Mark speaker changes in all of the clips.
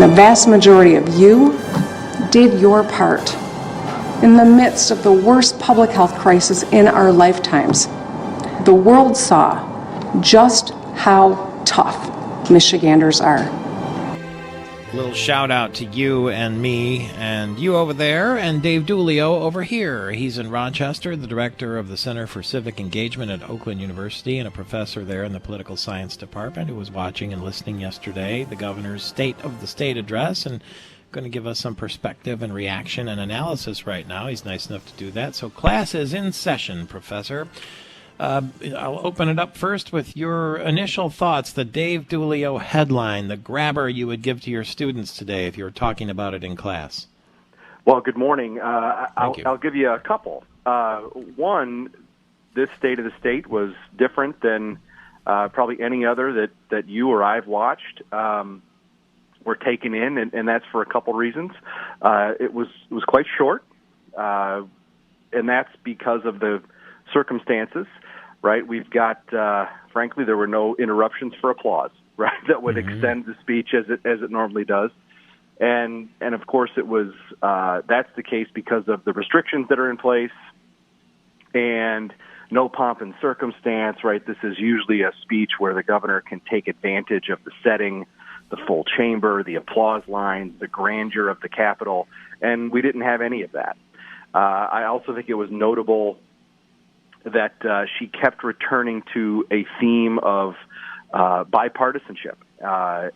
Speaker 1: The vast majority of you did your part in the midst of the worst public health crisis in our lifetimes. The world saw just how tough Michiganders are.
Speaker 2: Little shout out to you and me and you over there and Dave Dulio over here. He's in Rochester, the director of the Center for Civic Engagement at Oakland University and a professor there in the Political Science Department who was watching and listening yesterday, the governor's State of the State address, and going to give us some perspective and reaction and analysis right now. He's nice enough to do that. So class is in session, Professor. I'll open it up first with your initial thoughts, the Dave Dulio headline, the grabber you would give to your students today if you were talking about it in class.
Speaker 3: Well, good morning. I'll give you a couple. One, this State of the State was different than probably any other that you or I've watched. Were taken in, and that's for a couple reasons. It was quite short, and that's because of the circumstances. Right, we've got. Frankly, there were no interruptions for applause. Right, that would extend the speech as it normally does, and of course it was. That's the case because of the restrictions that are in place, and no pomp and circumstance. Right, this is usually a speech where the governor can take advantage of the setting, the full chamber, the applause lines, the grandeur of the Capitol, and we didn't have any of that. I also think it was notable that she kept returning to a theme of bipartisanship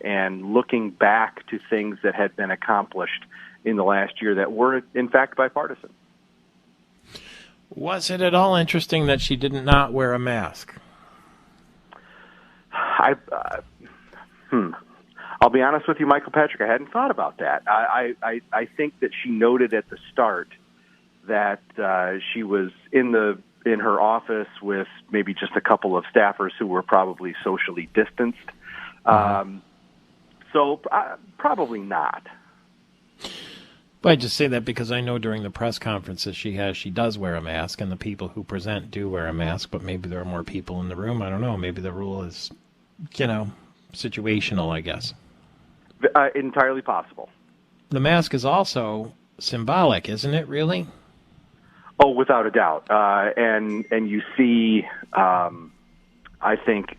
Speaker 3: and looking back to things that had been accomplished in the last year that were, in fact, bipartisan.
Speaker 2: Was it at all interesting that she did not wear a mask?
Speaker 3: I'll be honest with you, Michael Patrick, I hadn't thought about that. I think that she noted at the start that she was in her office with maybe just a couple of staffers who were probably socially distanced. So probably not.
Speaker 2: But I just say that because I know during the press conferences she does wear a mask, and the people who present do wear a mask, but maybe there are more people in the room. I don't know. Maybe the rule is, situational, I guess.
Speaker 3: Entirely possible.
Speaker 2: The mask is also symbolic, isn't it, really?
Speaker 3: Oh, without a doubt. And you see, I think,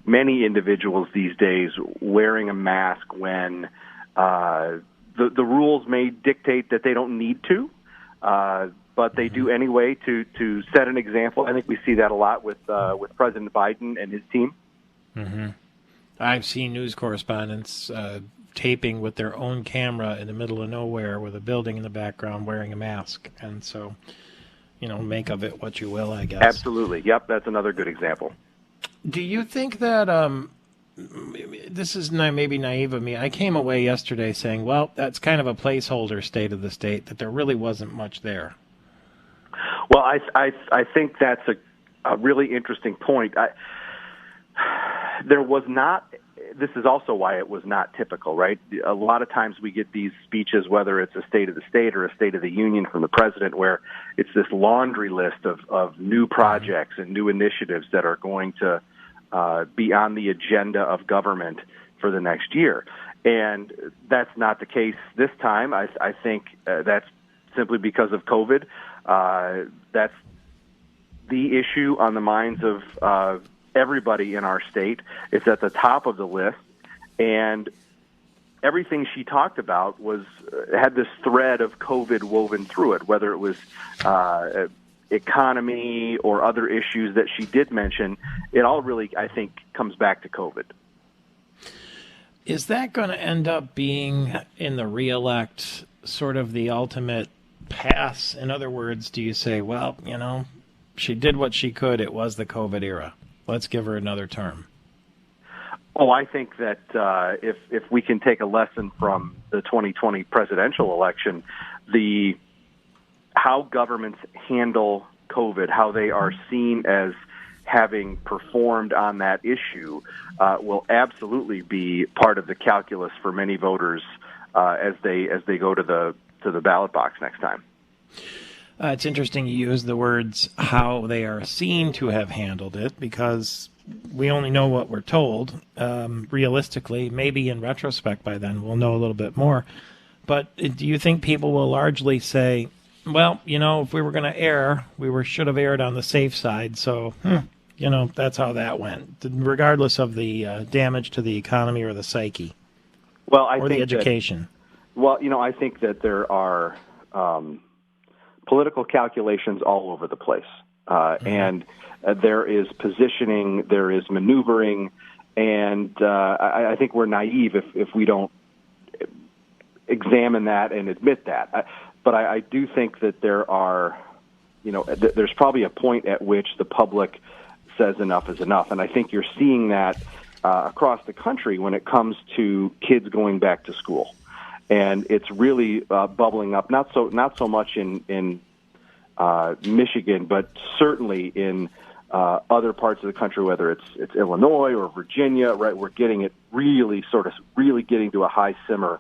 Speaker 3: many individuals these days wearing a mask when the rules may dictate that they don't need to, but they do anyway to set an example. I think we see that a lot with President Biden and his team.
Speaker 2: Mm-hmm. I've seen news correspondents taping with their own camera in the middle of nowhere with a building in the background wearing a mask. And so, make of it what you will, I guess.
Speaker 3: Absolutely. Yep, that's another good example.
Speaker 2: Do you think that, this is maybe naive of me, I came away yesterday saying, well, that's kind of a placeholder State of the State, that there really wasn't much there?
Speaker 3: Well, I think that's a really interesting point. There was not. This is also why it was not typical, right? A lot of times we get these speeches, whether it's a State of the State or a State of the Union from the president, where it's this laundry list of new projects and new initiatives that are going to be on the agenda of government for the next year. And that's not the case this time. I think that's simply because of COVID. That's the issue on the minds of everybody in our state. It's at the top of the list, and everything she talked about had this thread of COVID woven through it, whether it was economy or other issues that she did mention. It all really, I think, comes back to COVID.
Speaker 2: Is that going to end up being, in the reelect, sort of the ultimate pass? In other words, do you say, well, she did what she could, it was the COVID era, let's give her another term?
Speaker 3: Oh, I think that if we can take a lesson from the 2020 presidential election, how governments handle COVID, how they are seen as having performed on that issue, will absolutely be part of the calculus for many voters as they go to the ballot box next time.
Speaker 2: It's interesting you use the words how they are seen to have handled it, because we only know what we're told. Realistically, maybe in retrospect by then we'll know a little bit more. But do you think people will largely say, well, if we were going to err, should have erred on the safe side, so, that's how that went, regardless of the damage to the economy or the psyche, or the education?
Speaker 3: I think that there are political calculations all over the place, and there is positioning, there is maneuvering, and I think we're naive if we don't examine that and admit that. But I do think that there are, there's probably a point at which the public says enough is enough. And I think you're seeing that across the country when it comes to kids going back to school. And it's really bubbling up, not so much in Michigan, but certainly in other parts of the country, whether it's Illinois or Virginia, right? We're getting it really getting to a high simmer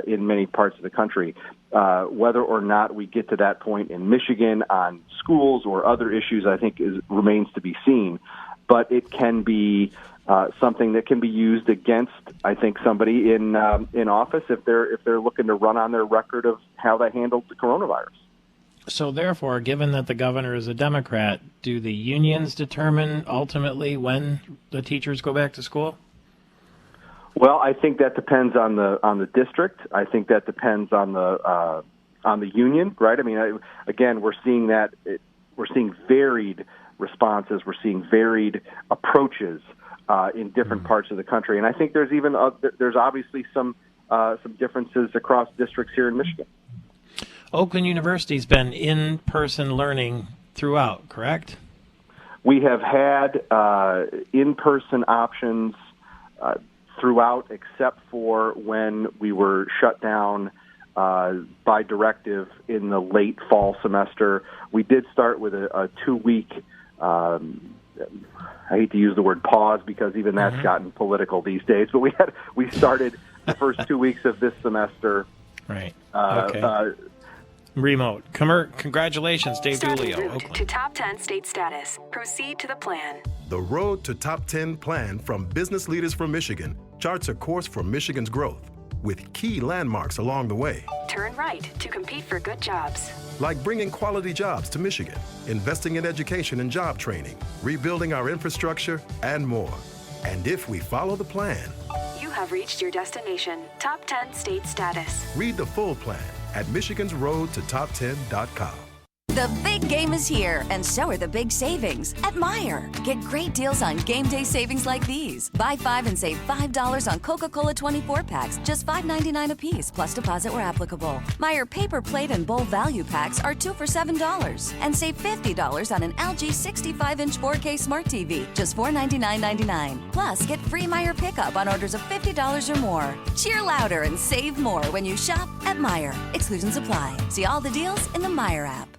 Speaker 3: in many parts of the country. Whether or not we get to that point in Michigan on schools or other issues, I think remains to be seen. But it can be something that can be used against, I think, somebody in office if they're looking to run on their record of how they handled the coronavirus.
Speaker 2: So therefore, given that the governor is a Democrat, do the unions determine ultimately when the teachers go back to school?
Speaker 3: Well, I think that depends on the district. I think that depends on the union, right? I mean, again, we're seeing that we're seeing varied responses. We're seeing varied approaches in different parts of the country, and I think there's obviously some differences across districts here in Michigan.
Speaker 2: Oakland University's been in-person learning throughout, correct?
Speaker 3: We have had in-person options throughout, except for when we were shut down by directive in the late fall semester. We did start with a 2-week, I hate to use the word pause because even that's gotten political these days, but we started the first 2 weeks of this semester.
Speaker 2: Right. Okay. Remote. Congratulations, Dave Dulio.
Speaker 4: Route to top 10 state status. Proceed to the plan.
Speaker 5: The Road to Top 10 plan from Business Leaders from Michigan charts a course for Michigan's growth with key landmarks along the way.
Speaker 4: Turn right to compete for good jobs.
Speaker 5: Like bringing quality jobs to Michigan, investing in education and job training, rebuilding our infrastructure, and more. And if we follow the plan,
Speaker 4: you have reached your destination, top 10 state status.
Speaker 5: Read the full plan at michigansroadtotop10.com.
Speaker 6: The big game is here, and so are the big savings at Meijer. Get great deals on game day savings like these. Buy 5 and save $5 on Coca-Cola 24-packs, just $5.99 a piece, plus deposit where applicable. Meijer paper plate and bowl value packs are 2 for $7. And save $50 on an LG 65-inch 4K Smart TV, just $499.99. Plus, get free Meijer pickup on orders of $50 or more. Cheer louder and save more when you shop at Meijer. Exclusions apply. See all the deals in the Meijer app.